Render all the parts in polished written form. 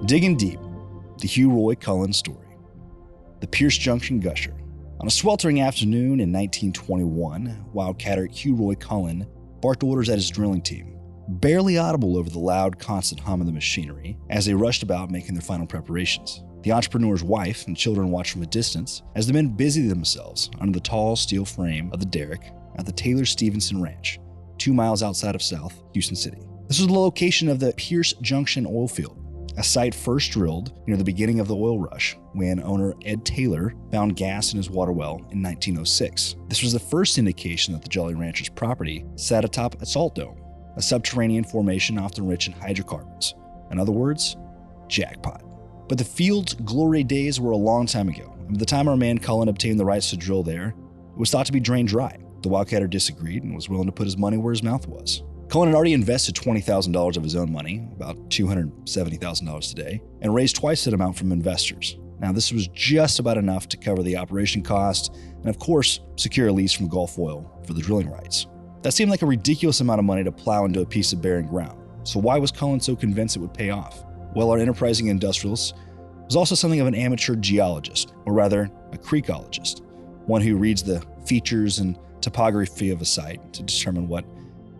Digging deep, the Hugh Roy Cullen story. The Pierce Junction Gusher. On a sweltering afternoon in 1921, Wildcatter Hugh Roy Cullen barked orders at his drilling team, barely audible over the loud, constant hum of the machinery as they rushed about making their final preparations. The entrepreneur's wife and children watched from a distance as the men busied themselves under the tall steel frame of the derrick at the Taylor-Stevenson Ranch, 2 miles outside of South Houston City. This was the location of the Pierce Junction Oil Field, a site first drilled near the beginning of the oil rush when owner Ed Taylor found gas in his water well in 1906. This was the first indication that the Jolly Rancher's property sat atop a salt dome, a subterranean formation often rich in hydrocarbons. In other words, jackpot. But the field's glory days were a long time ago, and by the time our man Cullen obtained the rights to drill there, it was thought to be drained dry. The Wildcatter disagreed and was willing to put his money where his mouth was. Cullen had already invested $20,000 of his own money, about $270,000 today, and raised twice that amount from investors. Now, this was just about enough to cover the operation cost and, of course, secure a lease from Gulf Oil for the drilling rights. That seemed like a ridiculous amount of money to plow into a piece of barren ground. So why was Cullen so convinced it would pay off? Well, our enterprising industrialist was also something of an amateur geologist, or rather, a creekologist, one who reads the features and topography of a site to determine what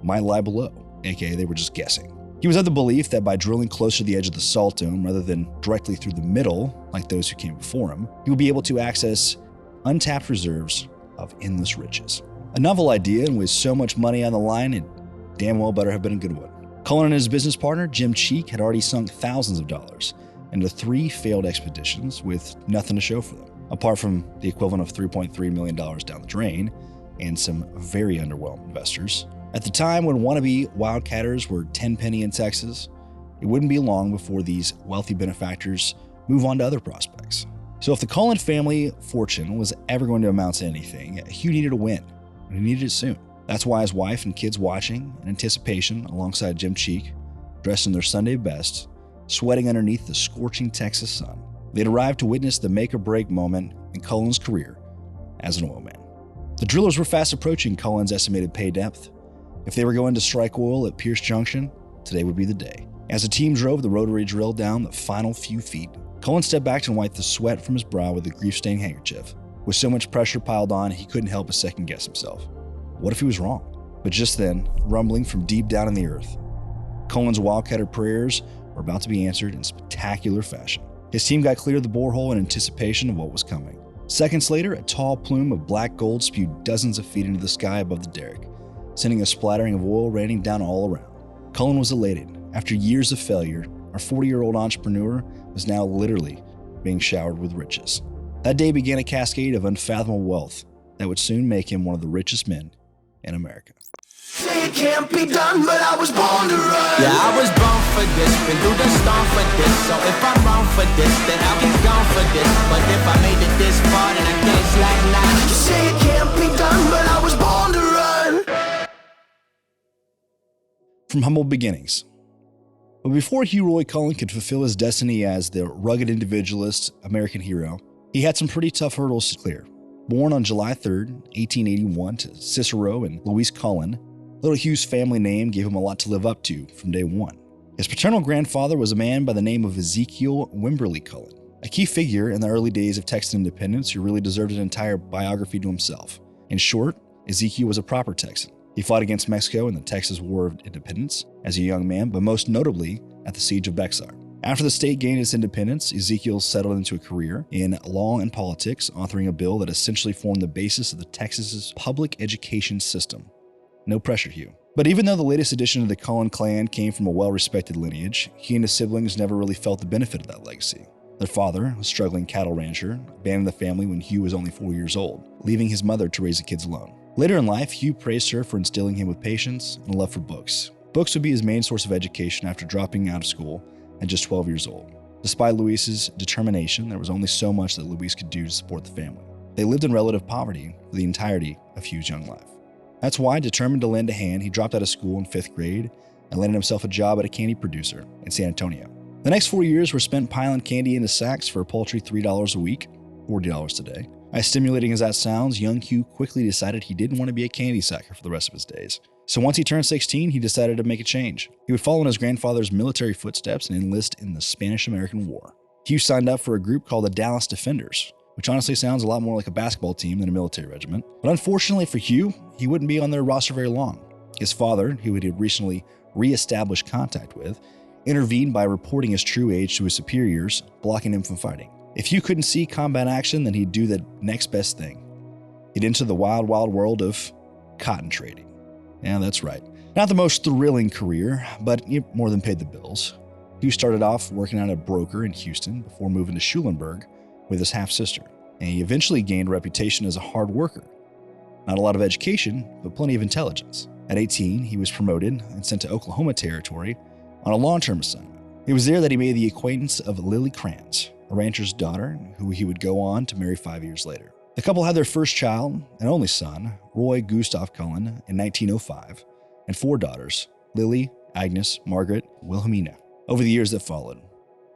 might lie below, aka they were just guessing. He was of the belief that by drilling closer to the edge of the salt dome rather than directly through the middle, like those who came before him, he would be able to access untapped reserves of endless riches. A novel idea, and with so much money on the line, it damn well better have been a good one. Cullen and his business partner, Jim Cheek, had already sunk thousands of dollars into 3 failed expeditions with nothing to show for them, apart from the equivalent of $3.3 million down the drain and some very underwhelmed investors. At the time when wannabe wildcatters were 10 penny in Texas, it wouldn't be long before these wealthy benefactors move on to other prospects. So if the Cullen family fortune was ever going to amount to anything, Hugh needed a win, and he needed it soon. That's why his wife and kids watching in anticipation alongside Jim Cheek, dressed in their Sunday best, sweating underneath the scorching Texas sun. They'd arrived to witness the make-or-break moment in Cullen's career as an oil man. The drillers were fast approaching Cullen's estimated pay depth. If they were going to strike oil at Pierce Junction, today would be the day. As the team drove the rotary drill down the final few feet, Cullen stepped back and wiped the sweat from his brow with a grief-stained handkerchief. With so much pressure piled on, he couldn't help but second-guess himself. What if he was wrong? But just then, rumbling from deep down in the earth, Cullen's wildcatter prayers were about to be answered in spectacular fashion. His team got clear of the borehole in anticipation of what was coming. Seconds later, a tall plume of black gold spewed dozens of feet into the sky above the derrick, sending a splattering of oil raining down all around. Cullen was elated. After years of failure, our 40-year-old entrepreneur was now literally being showered with riches. That day began a cascade of unfathomable wealth that would soon make him one of the richest men in America. Say it can't be done, but I was born to run. Yeah, I was born for this, been through the storm for this. So if I'm wrong for this, then I'll be gone for this. But if I made it this far, then I can't slack now. You say it can't be done, but I was born to run. From humble beginnings. But before Hugh Roy Cullen could fulfill his destiny as the rugged individualist American hero, he had some pretty tough hurdles to clear. Born on July 3rd, 1881 to Cicero and Louise Cullen, little Hugh's family name gave him a lot to live up to from day one. His paternal grandfather was a man by the name of Ezekiel Wimberly Cullen, a key figure in the early days of Texan independence who really deserved an entire biography to himself. In short, Ezekiel was a proper Texan. He fought against Mexico in the Texas War of Independence as a young man, but most notably at the Siege of Bexar. After the state gained its independence, Ezekiel settled into a career in law and politics, authoring a bill that essentially formed the basis of the Texas's public education system. No pressure, Hugh. But even though the latest addition to the Cullen clan came from a well-respected lineage, he and his siblings never really felt the benefit of that legacy. Their father, a struggling cattle rancher, abandoned the family when Hugh was only 4 years old, leaving his mother to raise the kids alone. Later in life, Hugh praised her for instilling him with patience and a love for books. Books would be his main source of education after dropping out of school at just 12 years old. Despite Louise's determination, there was only so much that Louise could do to support the family. They lived in relative poverty for the entirety of Hugh's young life. That's why, determined to lend a hand, he dropped out of school in 5th grade and landed himself a job at a candy producer in San Antonio. The next 4 years were spent piling candy into sacks for a paltry $3 a week, $40 today. As stimulating as that sounds, young Hugh quickly decided he didn't want to be a candy sacker for the rest of his days. So once he turned 16, he decided to make a change. He would follow in his grandfather's military footsteps and enlist in the Spanish-American War. Hugh signed up for a group called the Dallas Defenders, which honestly sounds a lot more like a basketball team than a military regiment. But unfortunately for Hugh, he wouldn't be on their roster very long. His father, who he had recently re-established contact with, intervened by reporting his true age to his superiors, blocking him from fighting. If Hugh couldn't see combat action, then he'd do the next best thing. He'd enter the wild, wild world of cotton trading. Yeah, that's right. Not the most thrilling career, but it more than paid the bills. Hugh started off working at a broker in Houston before moving to Schulenburg with his half-sister, and he eventually gained a reputation as a hard worker. Not a lot of education, but plenty of intelligence. At 18, he was promoted and sent to Oklahoma Territory on a long-term assignment. It was there that he made the acquaintance of Lily Kranz, a rancher's daughter, who he would go on to marry 5 years later. The couple had their first child and only son, Roy Gustav Cullen, in 1905, and 4 daughters, Lily, Agnes, Margaret, Wilhelmina, over the years that followed.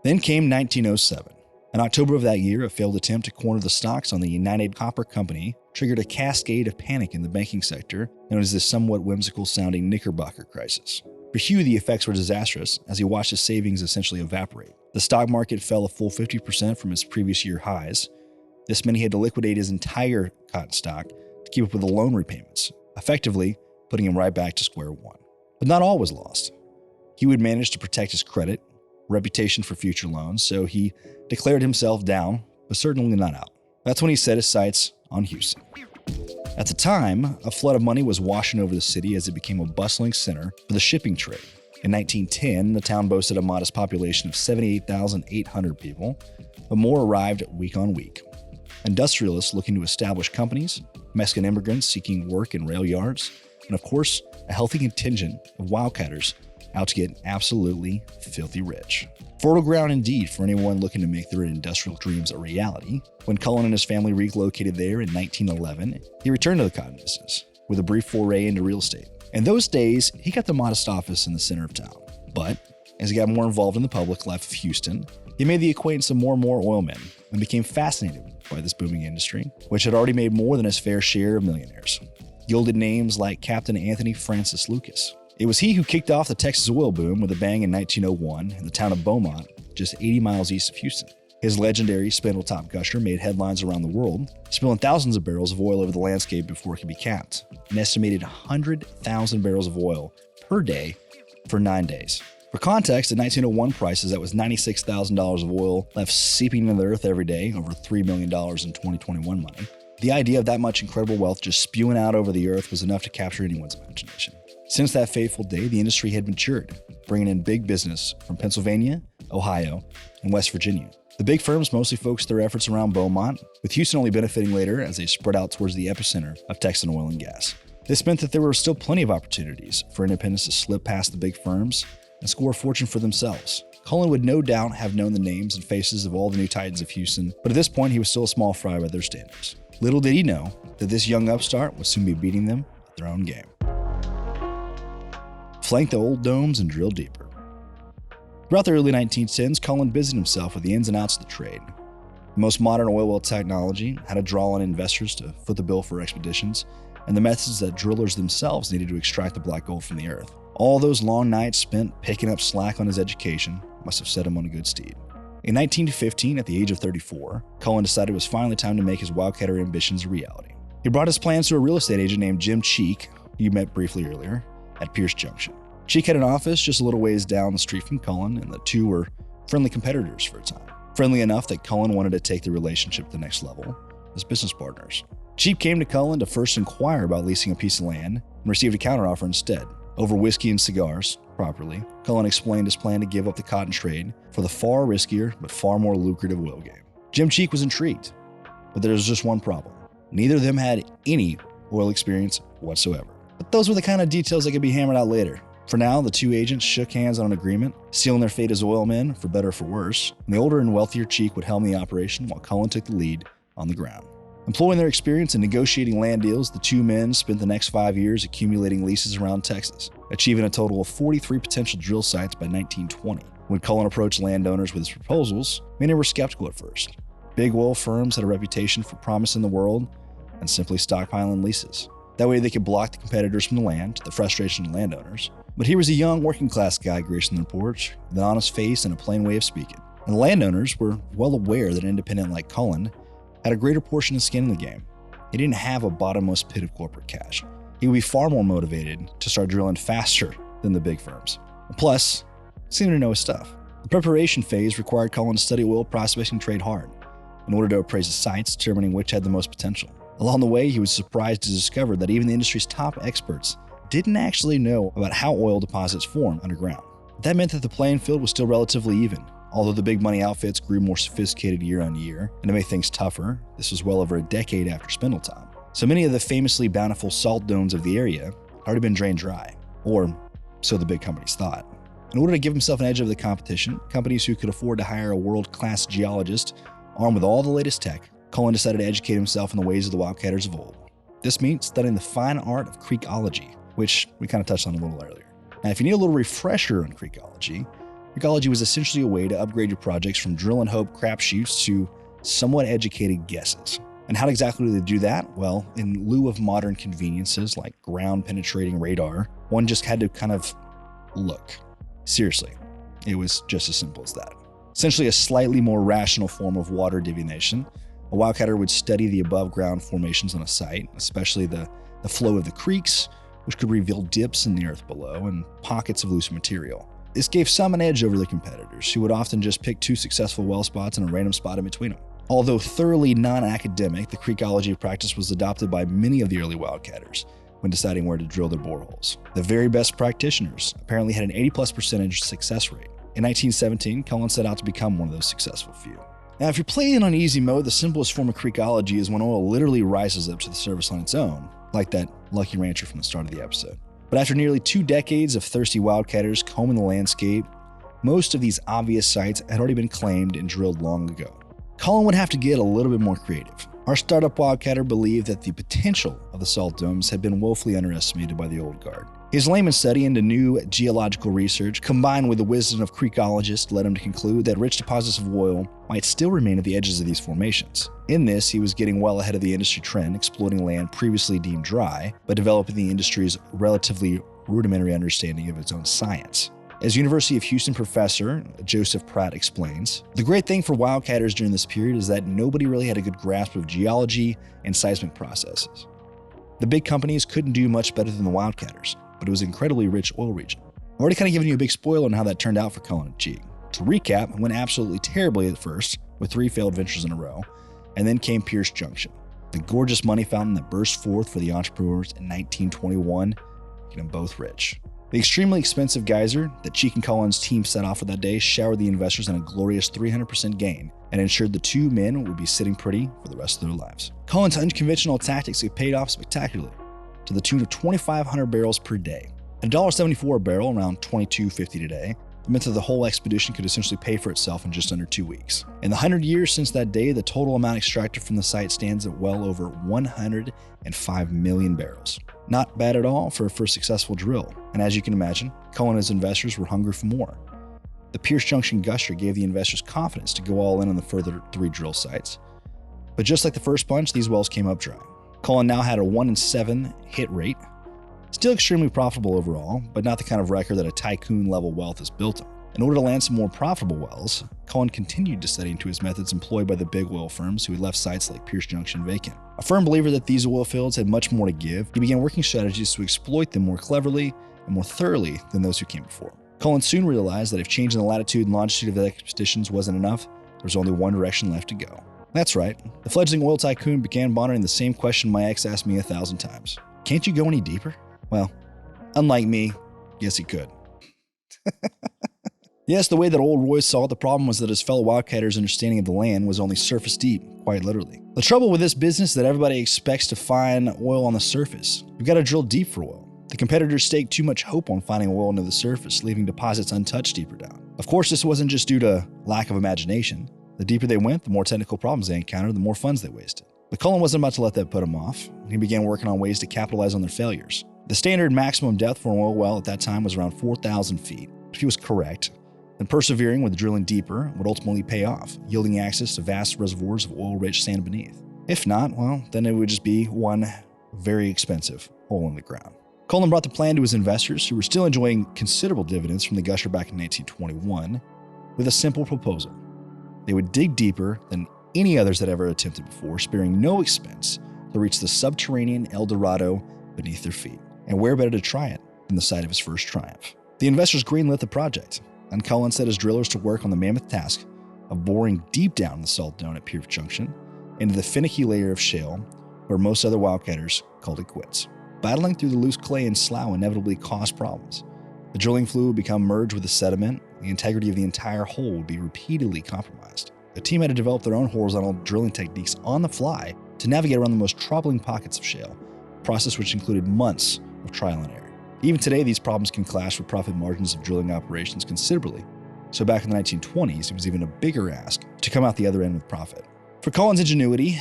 Then came 1907. In October of that year, a failed attempt to corner the stocks on the United Copper Company triggered a cascade of panic in the banking sector known as the somewhat whimsical-sounding Knickerbocker crisis. For Hugh, the effects were disastrous as he watched his savings essentially evaporate. The stock market fell a full 50% from its previous year highs. This meant he had to liquidate his entire cotton stock to keep up with the loan repayments, effectively putting him right back to square one. But not all was lost. Hugh had managed to protect his credit, reputation for future loans, so he declared himself down, but certainly not out. That's when he set his sights on Houston. At the time, a flood of money was washing over the city as it became a bustling center for the shipping trade. In 1910, the town boasted a modest population of 78,800 people, but more arrived week on week. Industrialists looking to establish companies, Mexican immigrants seeking work in rail yards, and of course, a healthy contingent of wildcatters out to get absolutely filthy rich. Fertile ground indeed for anyone looking to make their industrial dreams a reality. When Cullen and his family relocated there in 1911, he returned to the cotton business with a brief foray into real estate. In those days, he got the modest office in the center of town. But as he got more involved in the public life of Houston, he made the acquaintance of more and more oil men and became fascinated by this booming industry, which had already made more than his fair share of millionaires. Gilded names like Captain Anthony Francis Lucas. It was he who kicked off the Texas oil boom with a bang in 1901 in the town of Beaumont, just 80 miles east of Houston. His legendary spindle-top gusher made headlines around the world, spilling thousands of barrels of oil over the landscape before it could be capped. An estimated 100,000 barrels of oil per day for 9 days. For context, at 1901 prices, that was $96,000 of oil left seeping into the earth every day, over $3 million in 2021 money. The idea of that much incredible wealth just spewing out over the earth was enough to capture anyone's imagination. Since that fateful day, the industry had matured, bringing in big business from Pennsylvania, Ohio, and West Virginia. The big firms mostly focused their efforts around Beaumont, with Houston only benefiting later as they spread out towards the epicenter of Texan oil and gas. This meant that there were still plenty of opportunities for independents to slip past the big firms and score a fortune for themselves. Cullen would no doubt have known the names and faces of all the new titans of Houston, but at this point he was still a small fry by their standards. Little did he know that this young upstart would soon be beating them at their own game. Flank the old domes and drill deeper. Throughout the early 1910s, Cullen busied himself with the ins and outs of the trade. The most modern oil well technology, how to draw on investors to foot the bill for expeditions, and the methods that drillers themselves needed to extract the black gold from the earth. All those long nights spent picking up slack on his education must have set him on a good steed. In 1915, at the age of 34, Cullen decided it was finally time to make his wildcatter ambitions a reality. He brought his plans to a real estate agent named Jim Cheek, who you met briefly earlier, at Pierce Junction. Cheek had an office just a little ways down the street from Cullen, and the two were friendly competitors for a time. Friendly enough that Cullen wanted to take the relationship to the next level as business partners. Cheek came to Cullen to first inquire about leasing a piece of land and received a counteroffer instead. Over whiskey and cigars, properly, Cullen explained his plan to give up the cotton trade for the far riskier but far more lucrative oil game. Jim Cheek was intrigued, but there was just one problem. Neither of them had any oil experience whatsoever. But those were the kind of details that could be hammered out later. For now, the two agents shook hands on an agreement, sealing their fate as oil men, for better or for worse, and the older and wealthier Cheek would helm the operation while Cullen took the lead on the ground. Employing their experience in negotiating land deals, the two men spent the next 5 years accumulating leases around Texas, achieving a total of 43 potential drill sites by 1920. When Cullen approached landowners with his proposals, many were skeptical at first. Big oil firms had a reputation for promising the world and simply stockpiling leases. That way they could block the competitors from the land, to the frustration of landowners. But here was a young working-class guy gracing their porch, with an honest face and a plain way of speaking. And the landowners were well aware that an independent like Cullen had a greater portion of skin in the game. He didn't have a bottomless pit of corporate cash. He would be far more motivated to start drilling faster than the big firms. Plus, he seemed to know his stuff. The preparation phase required Cullen to study oil prospecting trade hard in order to appraise the sites, determining which had the most potential. Along the way, he was surprised to discover that even the industry's top experts didn't actually know about how oil deposits form underground. That meant that the playing field was still relatively even. Although the big money outfits grew more sophisticated year on year, and to make things tougher, this was well over a decade after Spindletime. So many of the famously bountiful salt domes of the area had already been drained dry, or so the big companies thought. In order to give himself an edge over the competition, companies who could afford to hire a world-class geologist armed with all the latest tech, Cullen decided to educate himself in the ways of the Wildcatters of old. This means studying the fine art of creekology, which we kind of touched on a little earlier. Now, if you need a little refresher on creekology was essentially a way to upgrade your projects from drill and hope crapshoots to somewhat educated guesses. And how exactly do they do that? Well, in lieu of modern conveniences like ground-penetrating radar, one just had to kind of look. Seriously, it was just as simple as that. Essentially a slightly more rational form of water divination. A wildcatter would study the above-ground formations on a site, especially the flow of the creeks, which could reveal dips in the earth below and pockets of loose material. This gave some an edge over the competitors, who would often just pick two successful well spots and a random spot in between them. Although thoroughly non-academic, the creekology practice was adopted by many of the early wildcatters when deciding where to drill their boreholes. The very best practitioners apparently had an 80+% success rate. In 1917, Cullen set out to become one of those successful few. Now, if you're playing on easy mode, the simplest form of creekology is when oil literally rises up to the surface on its own, like that lucky rancher from the start of the episode. But after nearly 2 decades of thirsty wildcatters combing the landscape, most of these obvious sites had already been claimed and drilled long ago. Cullen would have to get a little bit more creative. Our startup wildcatter believed that the potential of the salt domes had been woefully underestimated by the old guard. His layman study into new geological research, combined with the wisdom of creekologists, led him to conclude that rich deposits of oil might still remain at the edges of these formations. In this, he was getting well ahead of the industry trend, exploiting land previously deemed dry, but developing the industry's relatively rudimentary understanding of its own science. As University of Houston professor Joseph Pratt explains, the great thing for wildcatters during this period is that nobody really had a good grasp of geology and seismic processes. The big companies couldn't do much better than the wildcatters, but it was an incredibly rich oil region. I've already kind of given you a big spoiler on how that turned out for Cullen and Cheek. To recap, it went absolutely terribly at first, with 3 failed ventures in a row, and then came Pierce Junction, the gorgeous money fountain that burst forth for the entrepreneurs in 1921, making them both rich. The extremely expensive geyser that Cheek and Cullen's team set off for that day showered the investors in a glorious 300% gain and ensured the two men would be sitting pretty for the rest of their lives. Cullen's unconventional tactics have paid off spectacularly, to the tune of 2,500 barrels per day. At $1.74 a barrel, around $22.50 today, it meant that the whole expedition could essentially pay for itself in just under 2 weeks. In the 100 years since that day, the total amount extracted from the site stands at well over 105 million barrels. Not bad at all for a first successful drill, and as you can imagine, Cullen and his investors were hungry for more. The Pierce Junction gusher gave the investors confidence to go all in on the further 3 drill sites. But just like the first bunch, these wells came up dry. Cullen now had a 1 in 7 hit rate. Still extremely profitable overall, but not the kind of record that a tycoon-level wealth is built on. In order to land some more profitable wells, Cullen continued to study into his methods employed by the big oil firms who had left sites like Pierce Junction vacant. A firm believer that these oil fields had much more to give, he began working strategies to exploit them more cleverly and more thoroughly than those who came before. Cullen soon realized that if changing the latitude and longitude of the expeditions wasn't enough, there was only one direction left to go. That's right, the fledgling oil tycoon began pondering the same question my ex asked me 1,000 times. Can't you go any deeper? Well, unlike me, yes he could. Yes, the way that old Roy saw it, the problem was that his fellow wildcatters' understanding of the land was only surface deep, quite literally. The trouble with this business is that everybody expects to find oil on the surface. You've got to drill deep for oil. The competitors staked too much hope on finding oil near the surface, leaving deposits untouched deeper down. Of course, this wasn't just due to lack of imagination. The deeper they went, the more technical problems they encountered, the more funds they wasted. But Cullen wasn't about to let that put him off, and he began working on ways to capitalize on their failures. The standard maximum depth for an oil well at that time was around 4,000 feet. If he was correct, then persevering with drilling deeper would ultimately pay off, yielding access to vast reservoirs of oil-rich sand beneath. If not, well, then it would just be one very expensive hole in the ground. Cullen brought the plan to his investors, who were still enjoying considerable dividends from the gusher back in 1921, with a simple proposal. They would dig deeper than any others had ever attempted before, sparing no expense to reach the subterranean El Dorado beneath their feet. And where better to try it than the site of his first triumph? The investors greenlit the project, and Cullen set his drillers to work on the mammoth task of boring deep down in the salt dome at Pierce Junction into the finicky layer of shale where most other wildcatters called it quits. Battling through the loose clay and slough inevitably caused problems. The drilling fluid would become merged with the sediment. The integrity of the entire hole would be repeatedly compromised. The team had to develop their own horizontal drilling techniques on the fly to navigate around the most troubling pockets of shale, a process which included months of trial and error. Even today, these problems can clash with profit margins of drilling operations considerably. So back in the 1920s, it was even a bigger ask to come out the other end with profit. For Cullen's ingenuity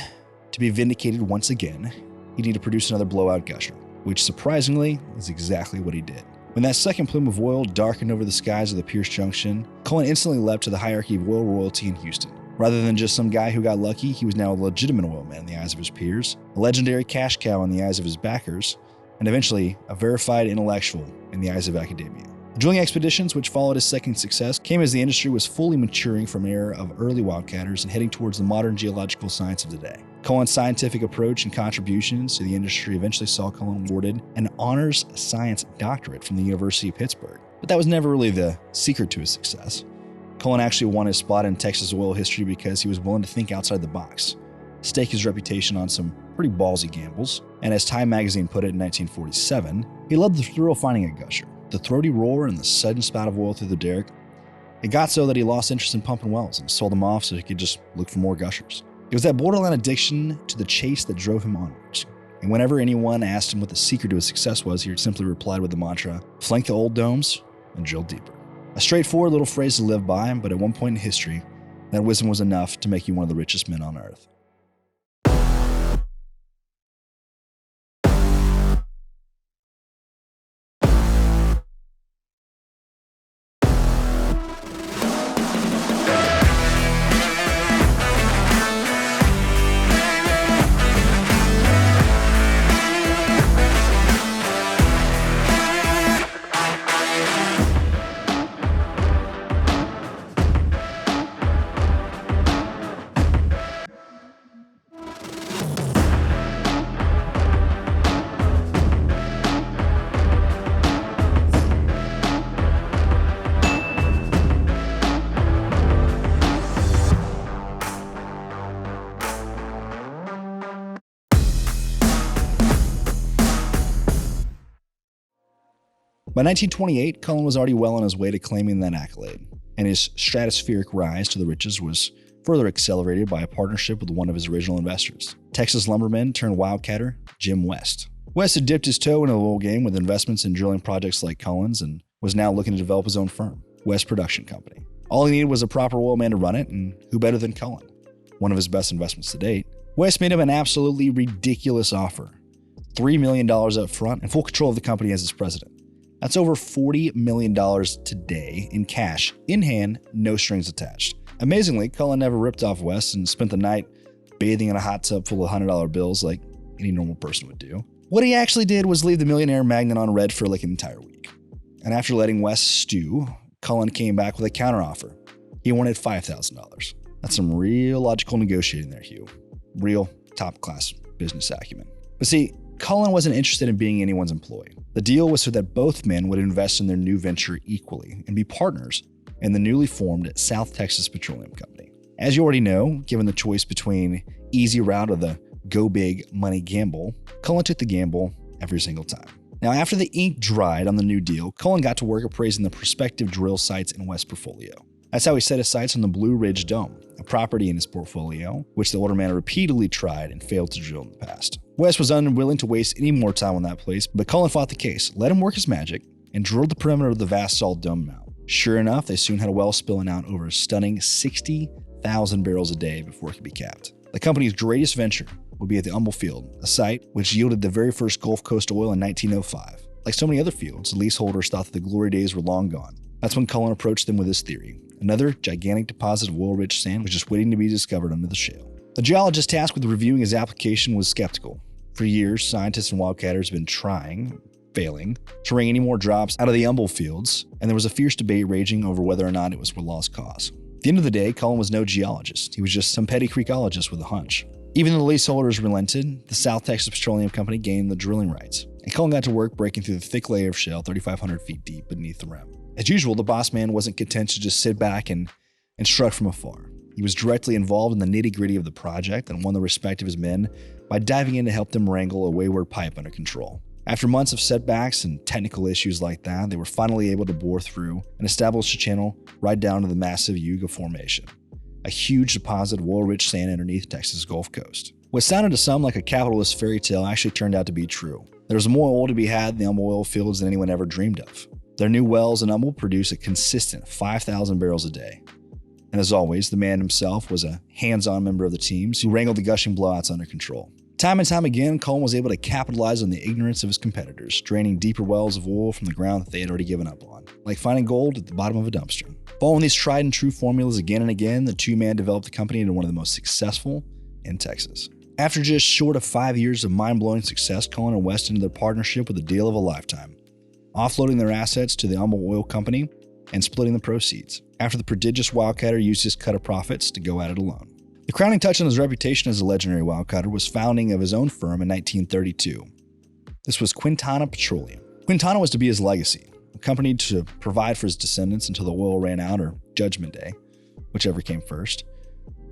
to be vindicated once again, he needed to produce another blowout gusher, which surprisingly is exactly what he did. When that second plume of oil darkened over the skies of the Pierce Junction, Cullen instantly leapt to the hierarchy of oil royalty in Houston. Rather than just some guy who got lucky, he was now a legitimate oil man in the eyes of his peers, a legendary cash cow in the eyes of his backers, and eventually a verified intellectual in the eyes of academia. The drilling expeditions which followed his second success came as the industry was fully maturing from an era of early wildcatters and heading towards the modern geological science of today. Cullen's scientific approach and contributions to the industry eventually saw Cullen awarded an honors science doctorate from the University of Pittsburgh. But that was never really the secret to his success. Cullen actually won his spot in Texas oil history because he was willing to think outside the box, stake his reputation on some pretty ballsy gambles, and as Time magazine put it in 1947, he loved the thrill of finding a gusher, the throaty roar and the sudden spout of oil through the derrick. It got so that he lost interest in pumping wells and sold them off so he could just look for more gushers. It was that borderline addiction to the chase that drove him onwards. And whenever anyone asked him what the secret to his success was, he simply replied with the mantra, flank the old domes and drill deeper. A straightforward little phrase to live by, but at one point in history, that wisdom was enough to make you one of the richest men on earth. By 1928, Cullen was already well on his way to claiming that accolade, and his stratospheric rise to the riches was further accelerated by a partnership with one of his original investors, Texas lumberman turned wildcatter Jim West. West had dipped his toe into the oil game with investments in drilling projects like Cullen's and was now looking to develop his own firm, West Production Company. All he needed was a proper oil man to run it, and who better than Cullen? One of his best investments to date. West made him an absolutely ridiculous offer, $3 million up front and full control of the company as its president. That's over $40 million today in cash, in hand, no strings attached. Amazingly, Cullen never ripped off West and spent the night bathing in a hot tub full of $100 bills like any normal person would do. What he actually did was leave the millionaire magnate on red for like an entire week. And after letting West stew, Cullen came back with a counteroffer. He wanted $5,000. That's some real logical negotiating there, Hugh. Real top-class business acumen. But see, Cullen wasn't interested in being anyone's employee. The deal was so that both men would invest in their new venture equally and be partners in the newly formed South Texas Petroleum Company. As you already know, given the choice between easy route or the go big money gamble, Cullen took the gamble every single time. Now, after the ink dried on the new deal, Cullen got to work appraising the prospective drill sites in West's portfolio. That's how he set his sights on the Blue Ridge Dome, a property in his portfolio, which the older man repeatedly tried and failed to drill in the past. West was unwilling to waste any more time on that place, but Cullen fought the case, let him work his magic, and drilled the perimeter of the vast salt dome mount. Sure enough, they soon had a well spilling out over a stunning 60,000 barrels a day before it could be capped. The company's greatest venture would be at the Humble Field, a site which yielded the very first Gulf Coast oil in 1905. Like so many other fields, the leaseholders thought that the glory days were long gone. That's when Cullen approached them with his theory. Another gigantic deposit of oil-rich sand was just waiting to be discovered under the shale. The geologist tasked with reviewing his application was skeptical. For years, scientists and wildcatters have been failing, to wring any more drops out of the audible fields, and there was a fierce debate raging over whether or not it was a lost cause. At the end of the day, Cullen was no geologist. He was just some petty creekologist with a hunch. Even though the leaseholders relented, the South Texas Petroleum Company gained the drilling rights, and Cullen got to work breaking through the thick layer of shale 3,500 feet deep beneath the rim. As usual, the boss man wasn't content to just sit back and instruct from afar. He was directly involved in the nitty-gritty of the project and won the respect of his men by diving in to help them wrangle a wayward pipe under control. After months of setbacks and technical issues like that, they were finally able to bore through and establish a channel right down to the massive Yuga Formation, a huge deposit of oil-rich sand underneath Texas' Gulf Coast. What sounded to some like a capitalist fairy tale actually turned out to be true. There was more oil to be had in the audible oil fields than anyone ever dreamed of. Their new wells in audible produce a consistent 5,000 barrels a day. And as always, the man himself was a hands-on member of the teams who wrangled the gushing blowouts under control. Time and time again, Cullen was able to capitalize on the ignorance of his competitors, draining deeper wells of oil from the ground that they had already given up on, like finding gold at the bottom of a dumpster. Following these tried and true formulas again and again, the two-man developed the company into one of the most successful in Texas. After just short of 5 years of mind-blowing success, Cullen and West entered their partnership with a deal of a lifetime, offloading their assets to the audible oil company and splitting the proceeds, after the prodigious wildcatter used his cut of profits to go at it alone. The crowning touch on his reputation as a legendary wildcatter was founding of his own firm in 1932. This was Quintana Petroleum. Quintana was to be his legacy, a company to provide for his descendants until the oil ran out or Judgment Day, whichever came first.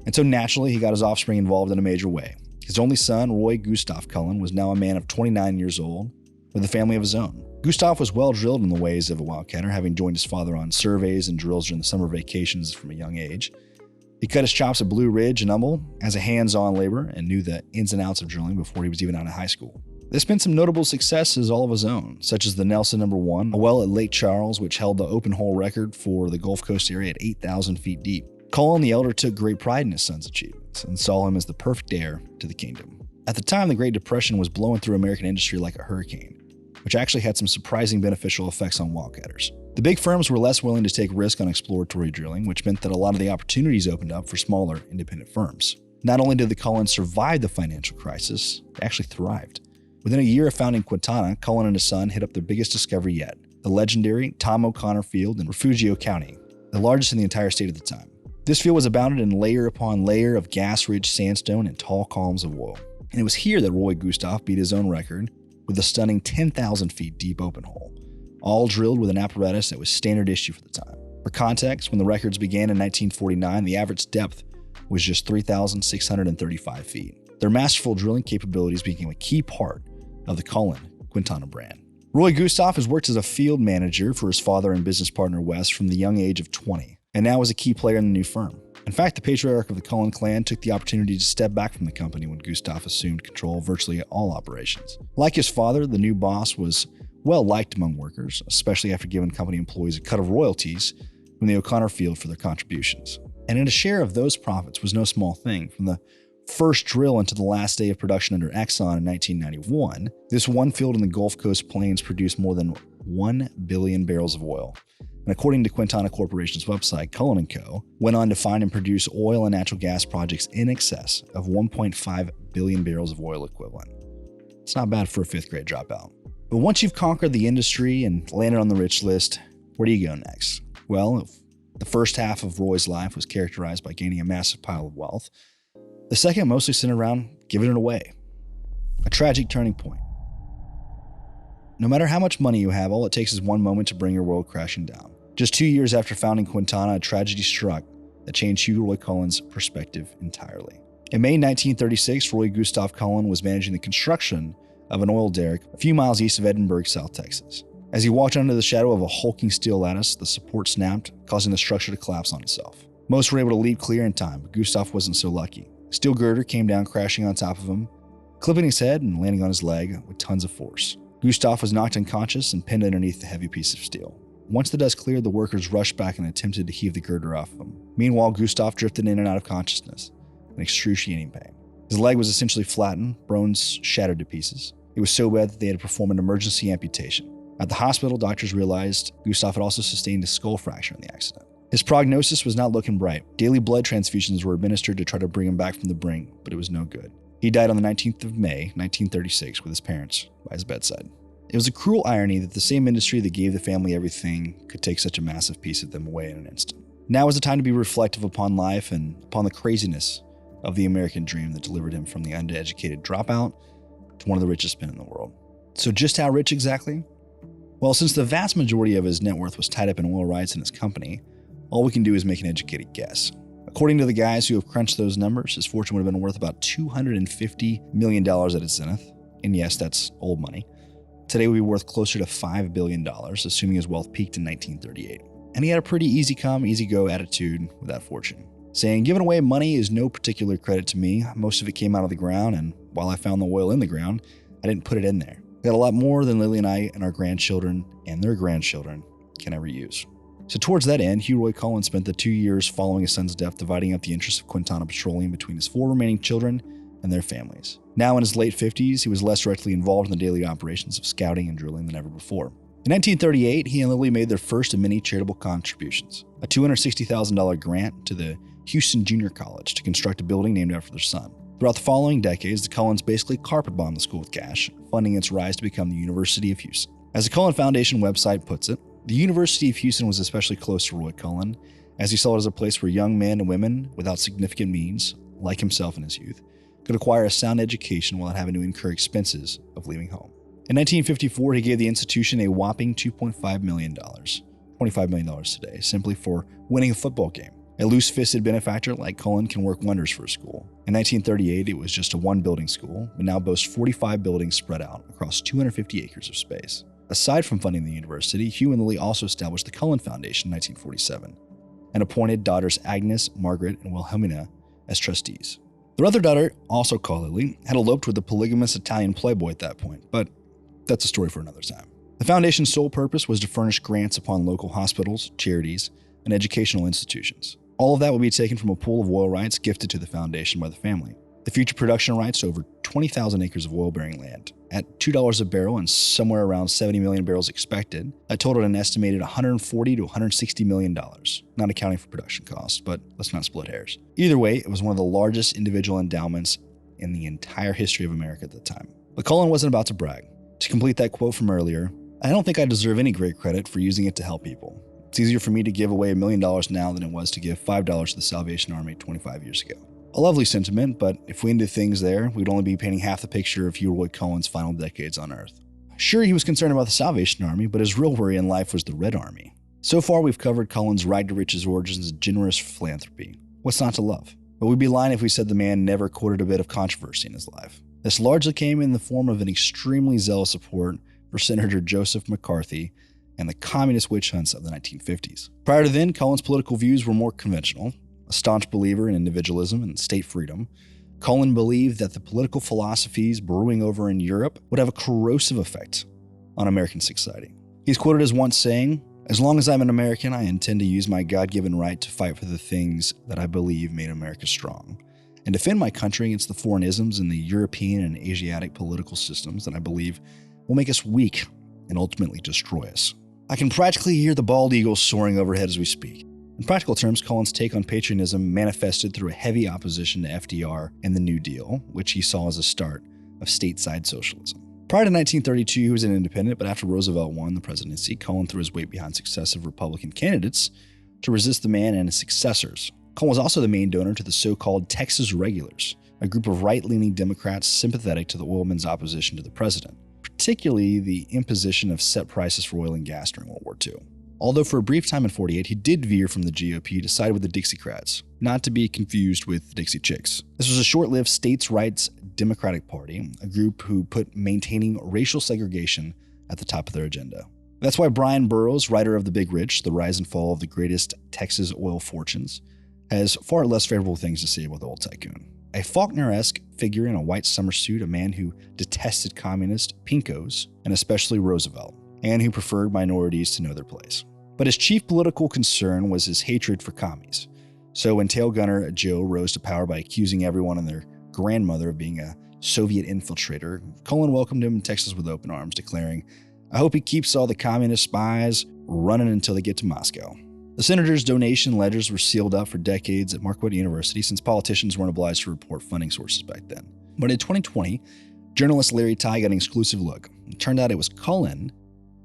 And so naturally, he got his offspring involved in a major way. His only son, Roy Gustav Cullen, was now a man of 29 years old with a family of his own. Gustav was well drilled in the ways of a wildcatter, having joined his father on surveys and drills during the summer vacations from a young age. He cut his chops at Blue Ridge and audible as a hands-on laborer and knew the ins and outs of drilling before he was even out of high school. There's been some notable successes all of his own, such as the Nelson No. 1, a well at Lake Charles, which held the open hole record for the Gulf Coast area at 8,000 feet deep. Cullen the elder took great pride in his son's achievements and saw him as the perfect heir to the kingdom. At the time, the Great Depression was blowing through American industry like a hurricane, which actually had some surprising beneficial effects on wildcatters. The big firms were less willing to take risk on exploratory drilling, which meant that a lot of the opportunities opened up for smaller, independent firms. Not only did the Cullens survive the financial crisis, they actually thrived. Within a year of founding Quintana, Cullen and his son hit up their biggest discovery yet, the legendary Tom O'Connor Field in Refugio County, the largest in the entire state at the time. This field was abounded in layer upon layer of gas-rich sandstone and tall columns of oil. And it was here that Roy Gustav beat his own record with a stunning 10,000 feet deep open hole, all drilled with an apparatus that was standard issue for the time. For context, when the records began in 1949, the average depth was just 3,635 feet. Their masterful drilling capabilities became a key part of the Cullen Quintana brand. Roy Gustav has worked as a field manager for his father and business partner Wes from the young age of 20, and now is a key player in the new firm. In fact, the patriarch of the Cullen clan took the opportunity to step back from the company when Gustav assumed control of virtually all operations. Like his father, the new boss was well liked among workers, especially after giving company employees a cut of royalties from the O'Connor Field for their contributions. And a share of those profits was no small thing. From the first drill into the last day of production under Exxon in 1991, this one field in the Gulf Coast plains produced more than 1 billion barrels of oil. And according to Quintana Corporation's website, Cullen & Co. went on to find and produce oil and natural gas projects in excess of 1.5 billion barrels of oil equivalent. It's not bad for a fifth grade dropout. But once you've conquered the industry and landed on the rich list, where do you go next? Well, the first half of Roy's life was characterized by gaining a massive pile of wealth. The second mostly centered around giving it away. A tragic turning point. No matter how much money you have, all it takes is one moment to bring your world crashing down. Just 2 years after founding Quintana, a tragedy struck that changed Hugh Roy Cullen's perspective entirely. In May 1936, Roy Gustav Cullen was managing the construction of an oil derrick a few miles east of Edinburgh, South Texas. As he walked under the shadow of a hulking steel lattice, the support snapped, causing the structure to collapse on itself. Most were able to leap clear in time, but Gustav wasn't so lucky. A steel girder came down, crashing on top of him, clipping his head and landing on his leg with tons of force. Gustav was knocked unconscious and pinned underneath the heavy piece of steel. Once the dust cleared, the workers rushed back and attempted to heave the girder off of him. Meanwhile, Gustav drifted in and out of consciousness in excruciating pain. His leg was essentially flattened, bones shattered to pieces. It was so bad that they had to perform an emergency amputation. At the hospital, doctors realized Gustav had also sustained a skull fracture in the accident. His prognosis was not looking bright. Daily blood transfusions were administered to try to bring him back from the brink, but it was no good. He died on the 19th of May, 1936, with his parents by his bedside. It was a cruel irony that the same industry that gave the family everything could take such a massive piece of them away in an instant. Now is the time to be reflective upon life and upon the craziness of the American dream that delivered him from the undereducated dropout to one of the richest men in the world. So just how rich exactly? Well, since the vast majority of his net worth was tied up in oil rights in his company, all we can do is make an educated guess. According to the guys who have crunched those numbers, his fortune would have been worth about $250 million at its zenith. And yes, that's old money. Today would be worth closer to $5 billion, assuming his wealth peaked in 1938. And he had a pretty easy come, easy go attitude with that fortune, saying, giving away money is no particular credit to me. Most of it came out of the ground, and while I found the oil in the ground, I didn't put it in there. We got a lot more than Lily and I and our grandchildren and their grandchildren can ever use. So towards that end, Hugh Roy Cullen spent the 2 years following his son's death dividing up the interests of Quintana Petroleum between his 4 remaining children and their families. Now in his late 50s, he was less directly involved in the daily operations of scouting and drilling than ever before. In 1938, he and Lily made their first of many charitable contributions, a $260,000 grant to the Houston Junior College to construct a building named after their son. Throughout the following decades, the Cullens basically carpet-bombed the school with cash, funding its rise to become the University of Houston. As the Cullen Foundation website puts it, the University of Houston was especially close to Roy Cullen, as he saw it as a place where young men and women without significant means, like himself in his youth, could acquire a sound education without having to incur expenses of leaving home. In 1954, he gave the institution a whopping $2.5 million, $25 million today, simply for winning a football game. A loose-fisted benefactor like Cullen can work wonders for a school. In 1938, it was just a one-building school, but now boasts 45 buildings spread out across 250 acres of space. Aside from funding the university, Hugh and Lily also established the Cullen Foundation in 1947 and appointed daughters Agnes, Margaret, and Wilhelmina as trustees. Their other daughter, also called Lily, had eloped with the polygamous Italian playboy at that point, but that's a story for another time. The foundation's sole purpose was to furnish grants upon local hospitals, charities, and educational institutions. All of that would be taken from a pool of oil rights gifted to the foundation by the family. The future production rights to over 20,000 acres of oil-bearing land. At $2 a barrel and somewhere around 70 million barrels expected, that totaled an estimated $140 to $160 million, not accounting for production costs, but let's not split hairs. Either way, it was one of the largest individual endowments in the entire history of America at the time. But Cullen wasn't about to brag. To complete that quote from earlier, I don't think I deserve any great credit for using it to help people. It's easier for me to give away $1 million now than it was to give $5 to the Salvation Army 25 years ago. A lovely sentiment, but if we ended things there, we'd only be painting half the picture of Hugh Roy Cullen's final decades on Earth. Sure, he was concerned about the Salvation Army, but his real worry in life was the Red Army. So far, we've covered Cullen's ride to riches origins and generous philanthropy. What's not to love? But we'd be lying if we said the man never courted a bit of controversy in his life. This largely came in the form of an extremely zealous support for Senator Joseph McCarthy and the communist witch hunts of the 1950s. Prior to then, Cullen's political views were more conventional. A staunch believer in individualism and state freedom, Cullen believed that the political philosophies brewing over in Europe would have a corrosive effect on American society. He's quoted as once saying, "As long as I'm an American, I intend to use my God-given right to fight for the things that I believe made America strong, and defend my country against the foreign isms in the European and Asiatic political systems that I believe will make us weak and ultimately destroy us." I can practically hear the bald eagles soaring overhead as we speak. In practical terms, Cullen's take on patriotism manifested through a heavy opposition to FDR and the New Deal, which he saw as a start of stateside socialism. Prior to 1932, he was an independent, but after Roosevelt won the presidency, Cullen threw his weight behind successive Republican candidates to resist the man and his successors. Cullen was also the main donor to the so-called Texas Regulars, a group of right-leaning Democrats sympathetic to the oil men's opposition to the president, particularly the imposition of set prices for oil and gas during World War II. Although for a brief time in 48, he did veer from the GOP to side with the Dixiecrats, not to be confused with the Dixie Chicks. This was a short-lived states' rights Democratic Party, a group who put maintaining racial segregation at the top of their agenda. That's why Brian Burroughs, writer of The Big Rich, The Rise and Fall of the Greatest Texas Oil Fortunes, has far less favorable things to say about the old tycoon. A Faulkner-esque figure in a white summer suit, a man who detested communist pinkos, and especially Roosevelt, and who preferred minorities to know their place. But his chief political concern was his hatred for commies. So when tail gunner Joe rose to power by accusing everyone and their grandmother of being a Soviet infiltrator, Cullen welcomed him in Texas with open arms, declaring, "I hope he keeps all the communist spies running until they get to Moscow." The senator's donation ledgers were sealed up for decades at Marquette University since politicians weren't obliged to report funding sources back then. But in 2020, journalist Larry Tye got an exclusive look. It turned out it was Cullen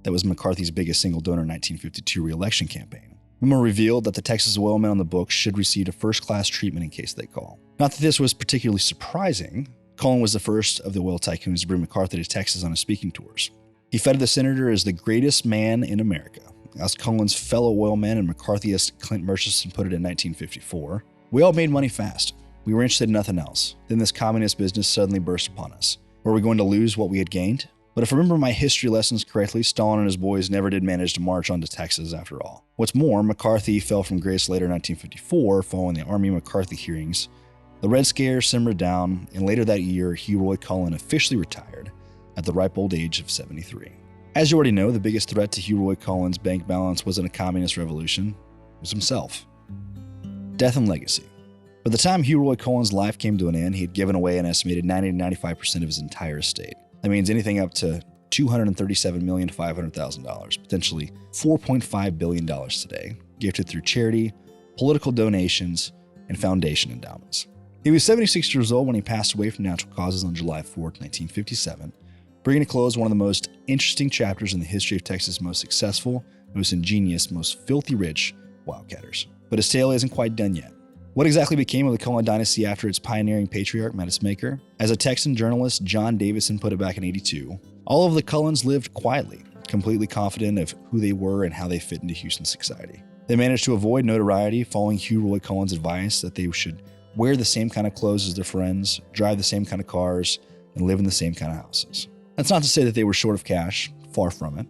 that was McCarthy's biggest single donor in 1952 re-election campaign. Memo revealed that the Texas oil men on the books should receive a first-class treatment in case they call. Not that this was particularly surprising. Cullen was the first of the oil tycoons to bring McCarthy to Texas on his speaking tours. He feted the senator as the greatest man in America. As Cullen's fellow oilman and McCarthyist Clint Murchison put it in 1954, "We all made money fast. We were interested in nothing else. Then this communist business suddenly burst upon us. Were we going to lose what we had gained? But if I remember my history lessons correctly, Stalin and his boys never did manage to march onto Texas after all." What's more, McCarthy fell from grace later in 1954 following the Army McCarthy hearings. The Red Scare simmered down, and later that year, Hugh Roy Cullen officially retired at the ripe old age of 73. As you already know, the biggest threat to Hugh Roy Cullen's bank balance wasn't a communist revolution, it was himself. Death and legacy. By the time Hugh Roy Cullen's life came to an end, he had given away an estimated 90 to 95% of his entire estate. That means anything up to $237,500,000, potentially $4.5 billion today, gifted through charity, political donations, and foundation endowments. He was 76 years old when he passed away from natural causes on July 4, 1957, bringing to close one of the most interesting chapters in the history of Texas' most successful, most ingenious, most filthy rich wildcatters. But his tale isn't quite done yet. What exactly became of the Cullen dynasty after its pioneering patriarch met its maker? As a Texan journalist, John Davison, put it back in '82, all of the Cullens lived quietly, completely confident of who they were and how they fit into Houston society. They managed to avoid notoriety, following Hugh Roy Cullen's advice that they should wear the same kind of clothes as their friends, drive the same kind of cars, and live in the same kind of houses. That's not to say that they were short of cash, far from it.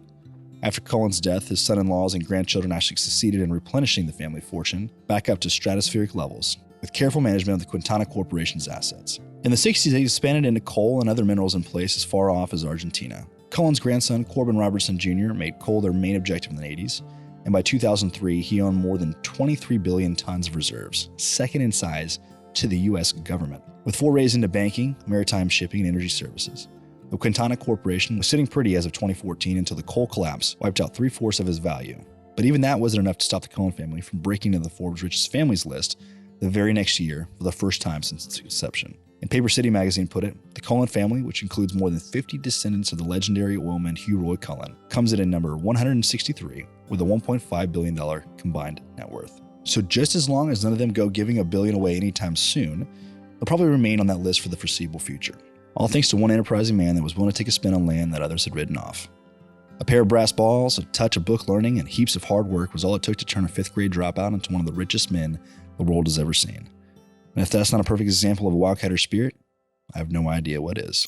After Cullen's death, his son-in-laws and grandchildren actually succeeded in replenishing the family fortune back up to stratospheric levels, with careful management of the Quintana Corporation's assets. In the 60s, they expanded into coal and other minerals in places far off as Argentina. Cullen's grandson, Corbin Robertson Jr., made coal their main objective in the 80s, and by 2003, he owned more than 23 billion tons of reserves, second in size to the U.S. government. With forays into banking, maritime shipping, and energy services, the Quintana Corporation was sitting pretty as of 2014 until the coal collapse wiped out 3/4 of his value. But even that wasn't enough to stop the Cullen family from breaking into the Forbes richest families list the very next year for the first time since its inception. In Paper City magazine put it, the Cullen family, which includes more than 50 descendants of the legendary oilman Hugh Roy Cullen, comes in at number 163 with a $1.5 billion combined net worth. So just as long as none of them go giving $1 billion away anytime soon, they'll probably remain on that list for the foreseeable future. All thanks to one enterprising man that was willing to take a spin on land that others had written off. A pair of brass balls, a touch of book learning, and heaps of hard work was all it took to turn a 5th grade dropout into one of the richest men the world has ever seen. And if that's not a perfect example of a wildcatter spirit, I have no idea what is.